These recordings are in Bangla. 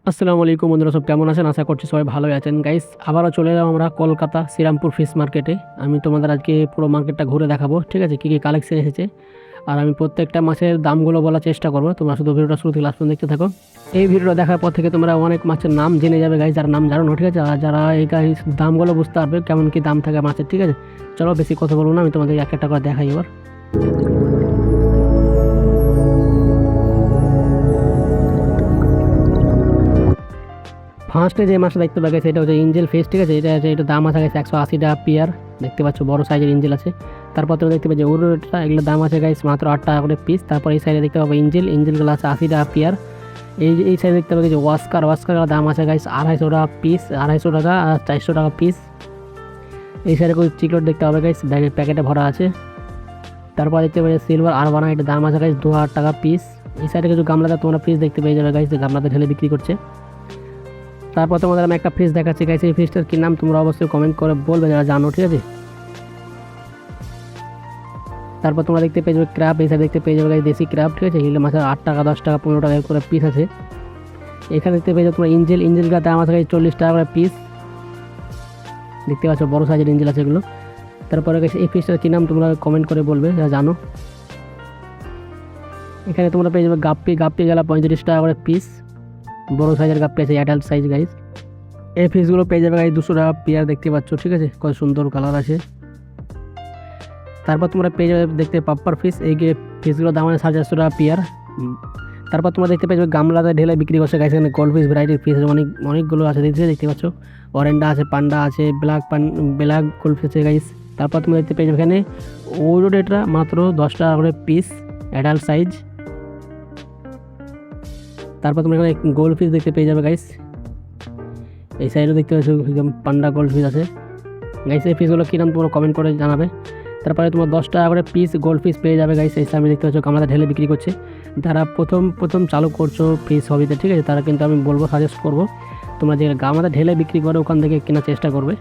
আসসালামু আলাইকুম বন্ধুরা, সব কেমন আছেন? আশা করছি সবাই ভালোই আছেন। গাইস, আবারও চলে এলাম আমরা কলকাতা শ্রীরামপুর ফিশ মার্কেটে। আমি তোমাদের আজকে পুরো মার্কেটটা ঘুরে দেখাবো, ঠিক আছে, কী কী কালেকশন এসেছে। আর আমি প্রত্যেকটা মাছের দামগুলো বলার চেষ্টা করবো। তোমরা শুধু ভিডিওটা শুরু থেকে লাস্ট পর্যন্ত দেখতে থাকো। এই ভিডিওটা দেখার পর থেকে তোমরা অনেক মাছের নাম জেনে যাবে গাইস, যারা নাম জানো না, ঠিক আছে। আর যারা এই গাইস দামগুলো বুঝতে পারবে কেমন কী দাম থাকে মাছের, ঠিক আছে। চলো বেশি কথা বলবো না, আমি তোমাদের এক একটা করে দেখাই এবার। ফার্স্টে যে মাছটা দেখতে পাচ্ছি এটা হচ্ছে ইঞ্জেল ফিশ, ঠিক আছে। এটা দাম আছে গাইস 180 টাকা পেয়ার। দেখতে পাচ্ছ বড় সাইজের ইঞ্জেল আছে। তারপর তুমি দেখতে পাচ্ছ উরুটা, এগুলো দাম আছে গাইস মাত্র 8 টাকা করে পিস। তারপর এই সাইডে দেখতে পাবো ইঞ্জেলগুলো আছে 80 টাকা পেয়ার। এই সাইডে দেখতে পাচ্ছি ওয়াস্কারগুলো দাম আছে গাইস 250 টাকা পিস, 250 টাকা আর 400 টাকা পিস। এই সাইডে কিছু চিকলেট দেখতে পাবে গাইস, ব্যাগের প্যাকেটে ভরা আছে। তারপর দেখতে পাচ্ছি সিলভার আরবানা, এটা দাম আছে গাইস 2000 টাকা পিস। এই সাইডে কিছু গামলাতে তোমরা পিস দেখতে পেয়ে যাবে গাইস, যে গামলাতে ঢেলে বিক্রি করছে। তারপর তোমাদের আমি একটা ফিশ দেখাচ্ছি গাইস, এই ফিশটার কি নাম তোমরা অবশ্যই কমেন্ট করে বলবে যারা জানো, ঠিক আছে। তারপর তোমরা দেখতে পেয়ে যাবে ক্র্যাব, এই সাইড দেখতে পেয়ে যাবে গাইস দেশি ক্র্যাব, ঠিক আছে। এগুলো মাছের 8 টাকা 10 টাকা 15 টাকা করে পিস আছে। এখানে দেখতে পেয়ে যাবে তোমার ইঞ্জেলগুলো দাম আছে গাইস 40 টাকা করে পিস। দেখতে পাচ্ছ বড় সাইজের ইঞ্জেল আছে এগুলো। তারপরে গাইস এই ফিশটার কি নাম তোমরা কমেন্ট করে বলবে যারা জানো। এখানে তোমরা পেয়ে যাবে গাপ্পি গেলা 35 টাকা করে পিস। বড় সাইজের গাপ্পি আছে, অ্যাডাল্ট সাইজ গাইস। এই ফিশগুলো পেয়ে যাবে গাইস 200 টাকা পেয়ার, দেখতে পাচ্ছ, ঠিক আছে। কত সুন্দর কালার আছে। তারপর তোমরা পেয়ে যাবে দেখতে পাপ্পার ফিশ, এই ফিশগুলোর দাম আছে 450 টাকা পেয়ার। তারপর তোমরা দেখতে পেয়ে যাবে গামলাতে ঢেলে বিক্রি করছে গাইস, এখানে গোল্ড ফিশ ভ্যারাইটির ফিশ অনেকগুলো আছে, দেখতে পাচ্ছ। অরেন্ডা আছে, পান্ডা আছে, ব্ল্যাক গোল্ড ফিশ আছে গাইস। তারপর তোমরা দেখতে পেয়ে যাবে এখানে ওরোডেটরা মাত্র 10 টাকা করে পিস, অ্যাডাল্ট সাইজ। তারপর তোমরা এখানে গোল্ড ফিশ দেখতে পেয়ে যাবে গাইস। এই সাইডেও দেখতে পাচ্ছ পান্ডা গোল্ড ফিশ আছে গাইস। এই ফিশগুলো কী নাম তোমরা কমেন্ট করে জানাবে। তারপরে তোমার 10 টাকা করে পিস গোল্ড ফিশ পেয়ে যাবে গাইস। এই সামনে দেখতে পাচ্ছ গামলাতে ঢেলে বিক্রি করছে। যারা প্রথম চালু করছো ফিশ হবিতে, ঠিক আছে, তারা কিন্তু আমি বলবো, সাজেস্ট করবো, তোমরা যে গামলাতে ঢেলে বিক্রি করে ওখান থেকে কেনার চেষ্টা করবে।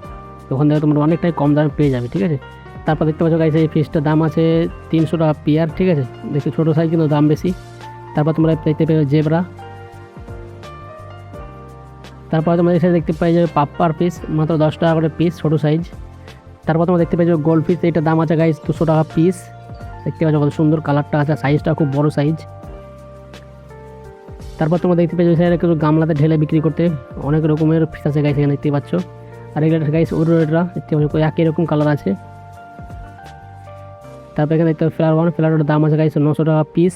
ওখান থেকে তোমরা অনেকটাই কম দামে পেয়ে যাবে, ঠিক আছে। তারপর দেখতে পাচ্ছ গাইস এই ফিশটার দাম আছে 300 টাকা পেয়ার, ঠিক আছে। দেখছি ছোটো সাইজ কিন্তু দাম বেশি। তারপর তোমরা দেখতে পেয়ে জেব্রা। তারপর তোমরা এখানে দেখতে পাই যাবে পাপ্পার পিস, মাত্র 10 টাকা করে পিস, ছোটো সাইজ। তারপর তোমরা দেখতে পাই যাবে গোল্ড ফিশ, এটা দাম আছে গাইস 200 টাকা পিস। দেখতে পাচ্ছ কত সুন্দর কালারটা আছে, সাইজটা খুব বড় সাইজ। তারপর তোমরা দেখতে পাচ্ছ এখানে কিছু গামলাতে ঢেলে বিক্রি করতে অনেক রকমের ফিশ আছে গাইস, এখানে দেখতে পাচ্ছ। আর এগুলো গাইস ওরোরা দেখতে পাচ্ছ একই রকম কালার আছে। তারপর এখানে দেখতে পাচ্ছ ফ্লাওয়ারের দাম আছে গাইস 900 টাকা পিস।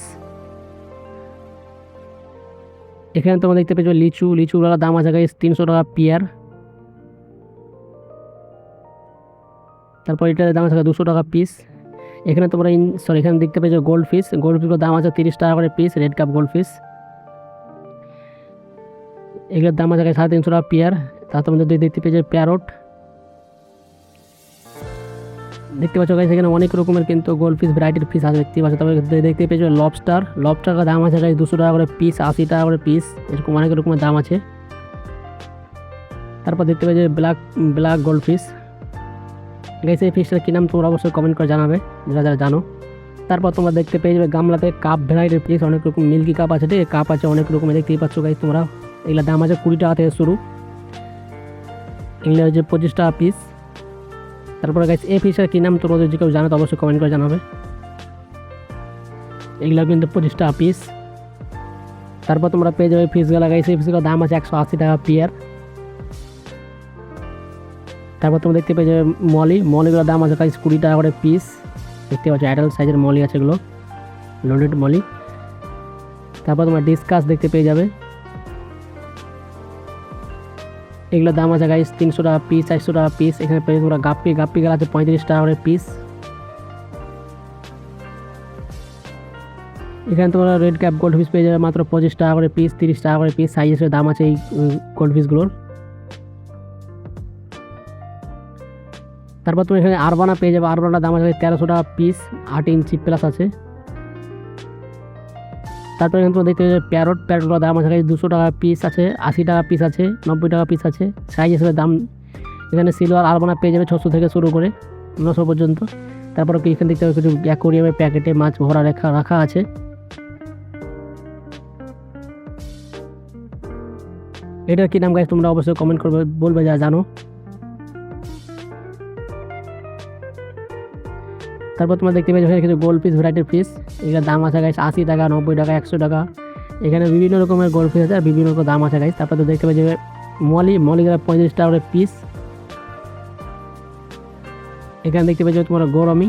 এখানে তোমরা দেখতে পাচ্ছ লিচুগুলোর দাম আছে গাইস 300 টাকা পেয়ার। তারপর এটার দাম আছে 200 টাকা পিস। এখানে তোমরা এখানে দেখতে পাচ্ছ গোল্ড ফিশগুলোর দাম আছে 30 টাকা করে piece, red cup gold fish. এগুলোর দাম আছে 350 টাকা পেয়ার। তার তোমরা যদি দেখতে পেয়েছো প্যারট, দেখতে পাচ্ছ গাইস এখানে অনেক রকমের কিন্তু গোল্ড ফিশ ভ্যারাইটির ফিশ আছে, দেখতে পাচ্ছ। তবে দেখতে পেয়েছো লবস্টার দাম আছে গাইস 200 টাকা করে পিস, 80 টাকা করে পিস, এরকম অনেক রকমের দাম আছে। তারপর দেখতে পাচ্ছ ব্ল্যাক গোল্ড ফিশ গাইস। এই ফিশটার কী নাম তোমরা অবশ্যই কমেন্ট করে জানাবে যারা যারা জানো। তারপর তোমরা দেখতে পেয়ে যাবে গামলাতে কাপ ভ্যারাইটির ফিশ, অনেক রকম মিল্কি কাপ আছে, ঠিক আছে, কাপ আছে অনেক রকমের, দেখতেই পাচ্ছ গাইস তোমরা। এগুলোর দাম আছে 20 টাকা থেকে শুরু, এগুলো হচ্ছে 25 টাকা পিস। তারপরে গাইস এই ফিশটার কী নাম তোমরা যদি কেউ জানো তো অবশ্যই কমেন্ট করে জানাবে। এগুলো কিন্তু 25 টাকা পিস। তারপর তোমরা পেয়ে যাবে ফিশগুলো গাইস, এই ফিশগুলোর দাম আছে 180 টাকা পেয়ার। তারপর তোমরা দেখতে পেয়ে যাবে মলিগুলোর দাম আছে গাইস 20 টাকা করে পিস। দেখতে পাচ্ছ অ্যাডাল্ট সাইজের মলি আছে এগুলো, লোডেড মলি। তারপর তোমরা ডিসকাস দেখতে পেয়ে যাবে, এগুলোর দাম আছে গাইস 300 টাকা পিস, 400 টাকা পিস। এখানে পেয়ে তোমরা গাপ্পি গেলা আছে 35 টাকা করে পিস। এখানে তোমরা রেড ক্যাপ গোল্ড ফিশ পেয়ে যাবে মাত্র 25 টাকা করে পিস, 30 টাকা করে পিস, সাইজ হিসেবে দাম আছে এই গোল্ড ফিশগুলোর। তারপর তুমি এখানে আরবানা পেয়ে যাবে, আরবানার দাম আছে 1300 টাকা পিস, 8 ইঞ্চি প্লাস আছে। তারপর এখানে তোমরা দেখতে পাবে প্যারটগুলোর দাম আছে 200 টাকা পিস আছে, 80 টাকা পিস আছে, 90 টাকা পিস আছে, সাইজ হিসেবে দাম। এখানে সিলভার আরবানা পেয়ে যাবে 600 থেকে শুরু করে 900 পর্যন্ত। তারপরে এখানে দেখতে পাবে কিছু অ্যাকোরিয়ামের প্যাকেটে মাছ ভরা রাখা আছে। এটার কি নাম গাইস তোমরা অবশ্যই কমেন্ট করবে, বলবে যা জানো। তারপর তোমরা দেখতে পাচ্ছ এখানে কিছু গোল পিস, ভ্যারাইটির পিস। এটার দাম আছে গাইস 80 টাকা, 90 টাকা, 100 টাকা। এখানে বিভিন্ন রকমের গোল পিস আছে আর বিভিন্ন রকম দাম আছে গাইস। তারপর তো দেখতে পাচ্ছ মলিগুলো 35 টাকা করে পিস। এখানে দেখতে পাচ্ছ তোমরা গরমি